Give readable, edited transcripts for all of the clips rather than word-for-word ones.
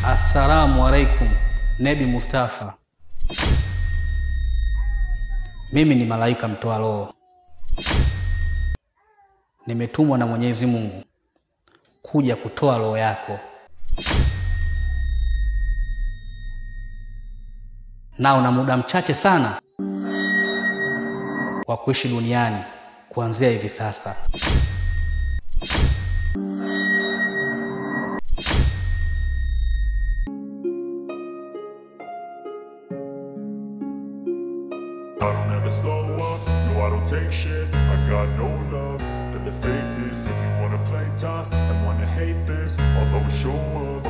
Assalamu alaikum, Nebi Mustafa. Mimi ni malaika mtoa roho. Nimetumwa na Mwenyezi Mungu kuja kutoa roho yako. Na una muda mchache sana wa kuishi duniani kuanzia hivi sasa. I don't ever slow up, no I don't take shit. I got no love for the fakeness. If you wanna play tough and wanna hate this, I'll always show up.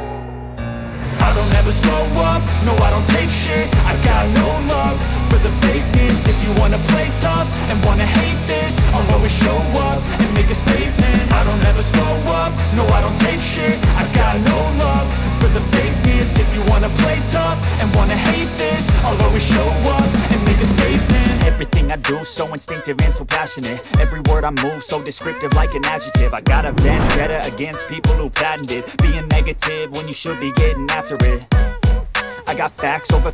I don't ever slow up, no I don't take shit. I got no love for the fakeness. If you wanna play tough and wanna hate this, I'll always show up and make a statement. I don't ever slow up, no I don't take shit. I got no love for the fakeness. If you wanna play tough and wanna hate this, I'll always show up and make a statement. Everything I do so instinctive and so passionate. Every word I move so descriptive like an adjective. I got a vendetta against people who patented being negative when you should be getting after it. I got facts over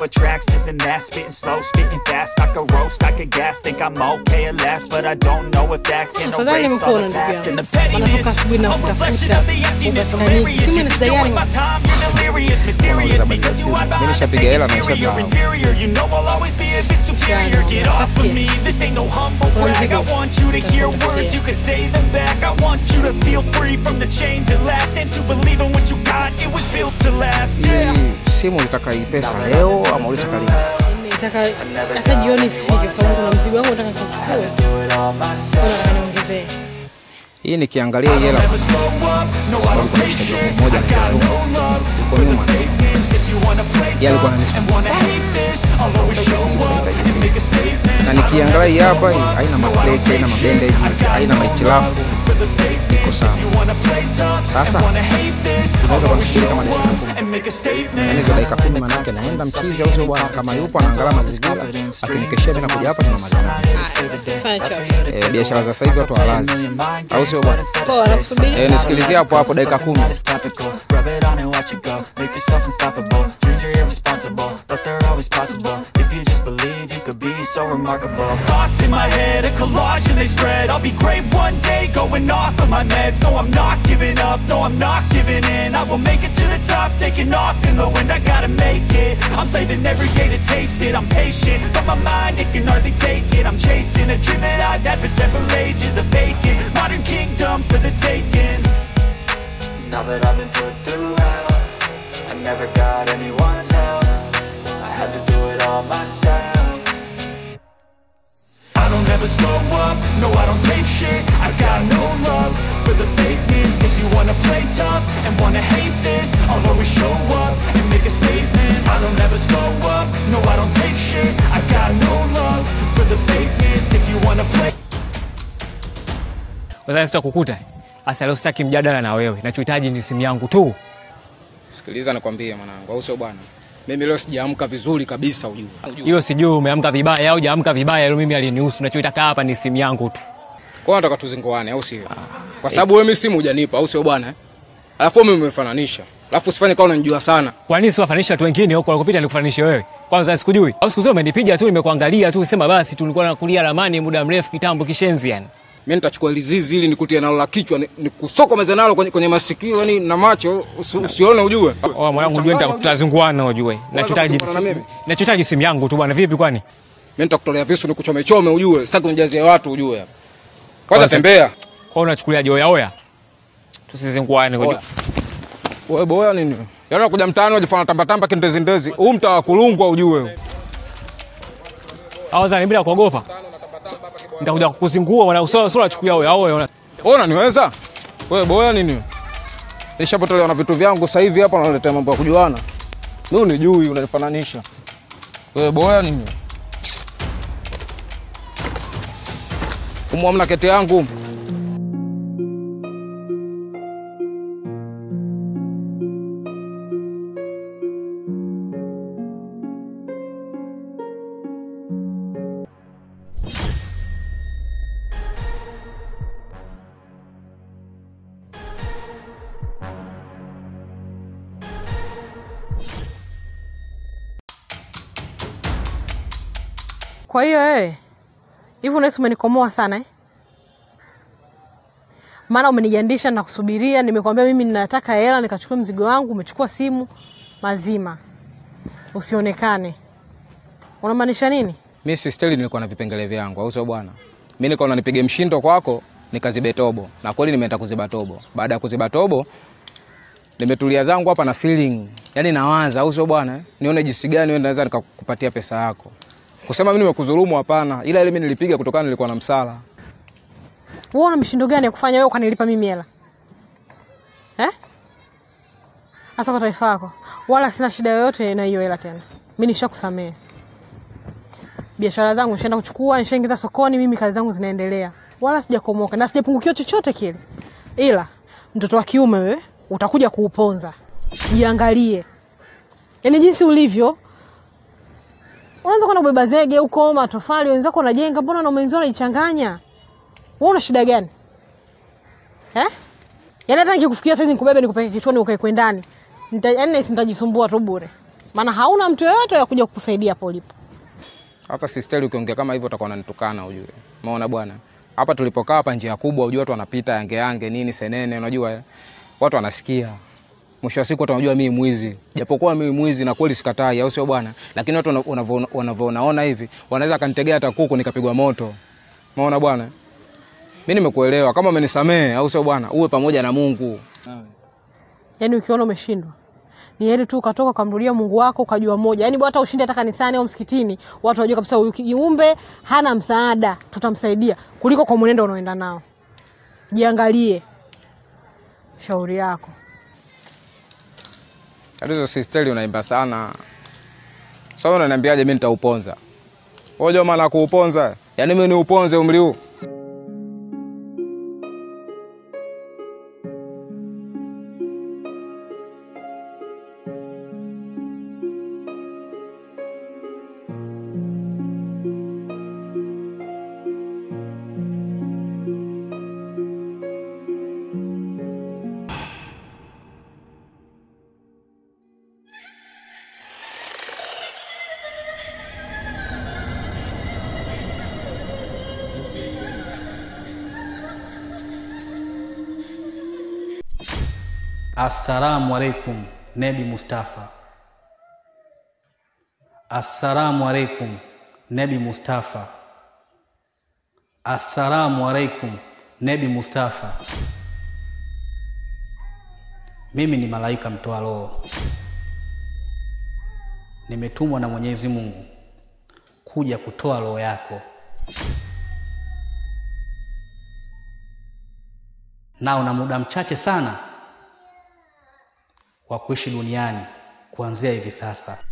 tracks, this and that. Spitting slow, spitting fast. I could roast, I could gas. Think I'm okay at last, but I don't know if that can erase all the past. And the pettiness, a reflection of the emptiness. Hilarious, you can do with my time. You're delirious, mysterious, because you are behind the biggest you're inferior. You know I'll always be a bit superior. Get off of me, this ain't no humble brag. I want you to hear words, you can say them back. I want you to feel free from the chains at last, and to believe in what you got, it was built to last. Yeah. Simu ulitaka hii pesa leo ama ulitaka lini? Nataka hata jioni sifike kwa sababu kuna mzigo wangu nataka kuchukua. Nataka niongezee. Hii nikiangalia hii hela sababu kuna mshikaji mmoja anataka uko nyuma. Yeye alikuwa ananisumbua sana. Na nikiangalia hii hapa haina maplate, haina mabandage, haina mahitilafu. Iko sawa. Sasa unaweza kunisubiri kama dakika 10. Hizo dakika 10 maana yake naenda mchizi au sio bwana, kama yupo anaangalia mazingira akinikeshia tena kuja hapa tunamalizana. Biashara za sasa hivi watu hawalazi au sio bwana? Poa, nakusubiri. Nisikilizie hapo hapo dakika 10. So remarkable. Thoughts in my head, a collage and they spread. I'll be great one day, going off of my meds. No, I'm not giving up, no, I'm not giving in. I will make it to the top, taking off in the wind. I gotta make it, I'm saving every day to taste it. I'm patient, but my mind, it can hardly take it. I'm chasing a dream that I've had for several ages. A vacant, modern kingdom for the taking. Now that I've been put through hell, I never got anyone's help. I had to do it all myself. I don't ever slow up, no I don't take shit. I got no love for the fakeness. If you wanna play tough and wanna hate this, I'll always show up and make a statement. I don't ever slow up, no I don't take shit. I got no love for the fakeness. If you wanna play. Wazazi sitakukuta. Asa leo sitaki mjadala na wewe. Ninachohitaji ni simu yangu tu. Sikiliza nikwambie mwanangu, au sio bwana? Mimi leo sijaamka vizuri kabisa ujue. Hiyo sijui umeamka vibaya au hujaamka vibaya, leo mimi alinihusu. Ninachotaka hapa ni simu yangu tu. Kwa hiyo nataka tuzingoane au sio? Kwa sababu wewe mimi simu hujanipa au sio bwana? Alafu mimi umefananisha. Alafu usifanye kama unanijua sana. Kwa nini siwafananisha watu wengine huko walikopita nikufananishe wewe? Kwanza sikujui. Au siku zote umenipiga tu nimekuangalia tu usema basi tulikuwa nakulia ramani muda mrefu kitambo kishenzi yani. Mimi nitachukua lizizi ili nikutie nalo la kichwa nikusokomeze nalo kwenye masikio yani na macho usione ujue. Oh mwanangu ujue nitakutazunguana ujue. Nachohitaji simu yangu tu bwana, vipi kwani? Mimi nitakutolea visu nikuchome ujue. Sitaki unijazie watu ujue. Kwanza tembea. Kwa unachukulia oya. Tusizinguane ujue. Wewe boya nini? Yaani unakuja mtaani unajifanya tamba kindezi. Huu mtaa wa kulungwa ujue. Awaza bila kuogopa. Nitakuja kukuzingua wana usora unachukulia oya. Wewe unaniweza? Wewe boya nini? Nishapotolewa na vitu vyangu sasa hivi hapa unaletea mambo ya kujuana. Mimi unijui unanifananisha. Wewe boya nini? Umwamna kete yangu. Kwa hiyo wewe hivi unahisi umenikomoa sana eh? Maana umenigandisha na kusubiria, nimekwambia mimi ninataka hela nikachukue mzigo wangu, umechukua simu mazima. Usionekane. Unamaanisha nini? Mimi sisteli nilikuwa na vipengele vyangu, au sio bwana? Mimi nilikuwa nipige mshindo kwako, nikazibe tobo. Na kweli nimeenda kuziba tobo. Baada ya kuziba tobo, nimetulia zangu hapa na feeling. Yaani nawaza, au sio bwana? Nione jinsi gani wewe naweza nikakupatia pesa yako. Kusema mimi nimekudhulumu hapana, ila ile mimi nilipiga kutokana nilikuwa na msala. Wewe una mshindo gani ya kufanya wewe ukanilipa mimi hela? Asa kwa taifa yako. Wala sina shida yoyote na hiyo hela tena. Mimi nishakusamea. Biashara zangu nishaenda kuchukua, nishaingiza sokoni, mimi kazi zangu zinaendelea. Wala sijakomoka na sijapungukiwa chochote kile. Ila mtoto wa kiume wewe utakuja kuuponza. Jiangalie. Yaani jinsi ulivyo. Unaanza kwenda kubeba zege huko matofali, wenzako wanajenga, mbona na mwenzio anajichanganya? Wewe una shida gani? Yaani hata nikikufikia sasa nikubebe nikupeke kichwani ukae kwendani. Yaani nitajisumbua tu bure. Maana hauna mtu yeyote ya kuja kukusaidia hapo ulipo. Hata sisteli ukiongea kama hivyo utakuwa unanitukana ujue. Umeona bwana? Hapa tulipokaa hapa njia kubwa ujue watu wanapita yange nini senene unajua watu wanasikia. Mwisho wa siku watu wanajua mimi mwizi. Japokuwa mimi mwizi na kweli sikatai au sio bwana? Lakini watu wanavyoona hivi wanaweza kanitegea hata kuku nikapigwa moto. Umeona bwana? Mimi nimekuelewa. Kama umenisamee au sio bwana? Uwe pamoja na Mungu. Yaani ukiona umeshindwa ni heri tu ukatoka kumrudia Mungu wako ukajua moja. Yaani hata ushinde hata kanisani au msikitini, watu wajue kabisa huyu kiumbe hana msaada, tutamsaidia kuliko kwa mwenendo unaoenda nao. Jiangalie. Shauri yako. Hizo sisteli unaimba sana. Sasa unaniambiaje mimi nitauponza? Wewe jamaa na kuuponza. Yaani mimi ni uponze umri huu. Assalamu alaikum Nabii Mustafa. Assalamu alaikum Nabii Mustafa. Assalamu alaikum Nabii Mustafa. Mimi ni malaika mtoa roho. Nimetumwa na Mwenyezi Mungu kuja kutoa roho yako. Na una muda mchache sana wa kuishi duniani kuanzia hivi sasa.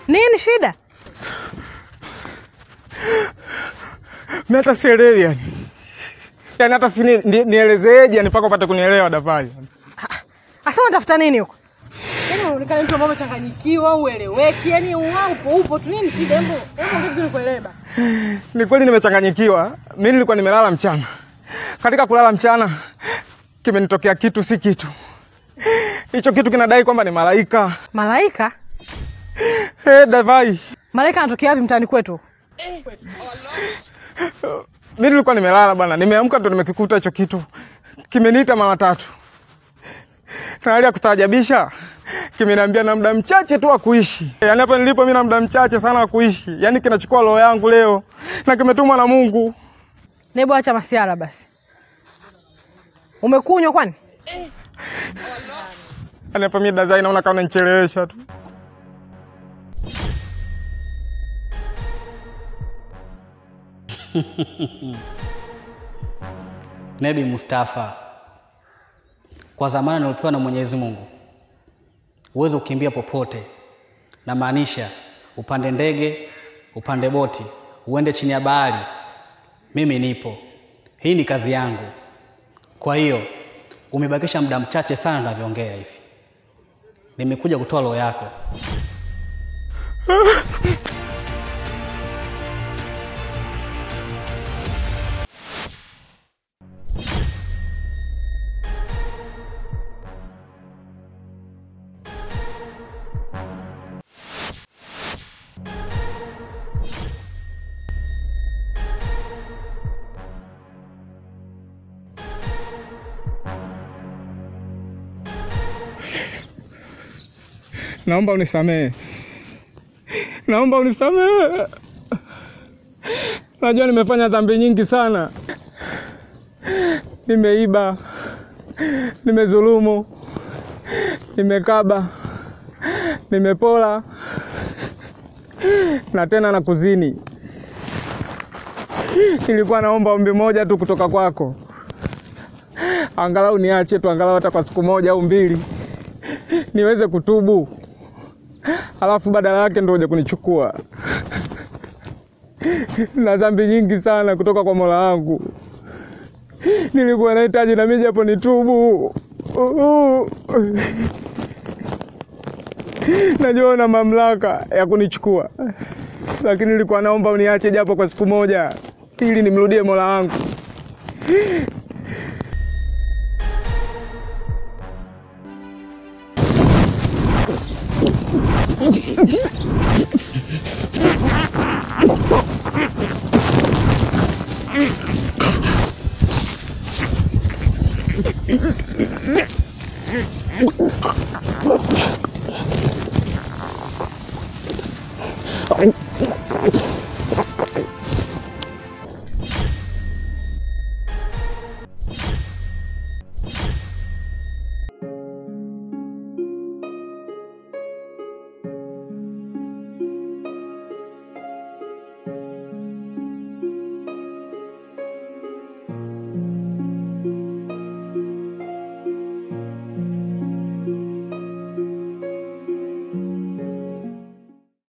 Nini shida? Mimi hata sielewi yani. Yaani hata si nielezeeje yani mpaka upate kunielewa Davai. Asa unatafuta nini huko? Yaani unaonekana mtu ambaye umechanganyikiwa, ueleweki, yani upo tu nini shida? Hebu ndio nikuelewe basi. Ni kweli nimechanganyikiwa. Mimi nilikuwa nimelala mchana. Katika kulala mchana kimenitokea kitu si kitu. Hicho kitu kinadai kwamba ni malaika. Malaika? Davai. Malaika anatokea wapi mtaani kwetu? Mimi nilikuwa nimelala bwana, nimeamka ndo nimekikuta hicho kitu. Kimeniita mara 3. Hali ya kustaajabisha, kimeniambia na muda mchache tu wa kuishi. Yaani hapa nilipo mimi na muda mchache sana wa kuishi. Yaani kinachukua roho yangu leo na kimetumwa na Mungu. Nebo acha masiara basi. Umekunywa kwani? Hapa mimi dazai naona kama unanichelewesha tu. Nebi Mustafa, kwa zamani nilipewa na Mwenyezi Mungu uwezo kukimbia popote, na maanisha upande ndege, upande boti, uende chini ya bahari, mimi nipo. Hii ni kazi yangu. Kwa hiyo umebakisha muda mchache sana ninavyoongea hivi. Nimekuja kutoa roho yako. Naomba unisamehe. Naomba unisamehe. Najua nimefanya dhambi nyingi sana. Nimeiba, nimezulumu, nimekaba, nimepola, na tena na kuzini. Nilikuwa naomba ombi moja tu kutoka kwako. Angalau niache tu, angalau hata kwa siku moja au mbili, niweze kutubu. Alafu badala yake ndio uje kunichukua. Na dhambi nyingi sana kutoka kwa Mola wangu. Nilikuwa nahitaji na mimi hapo nitubu. Najua una mamlaka ya kunichukua, lakini nilikuwa naomba uniache japo kwa siku moja ili nimrudie Mola wangu.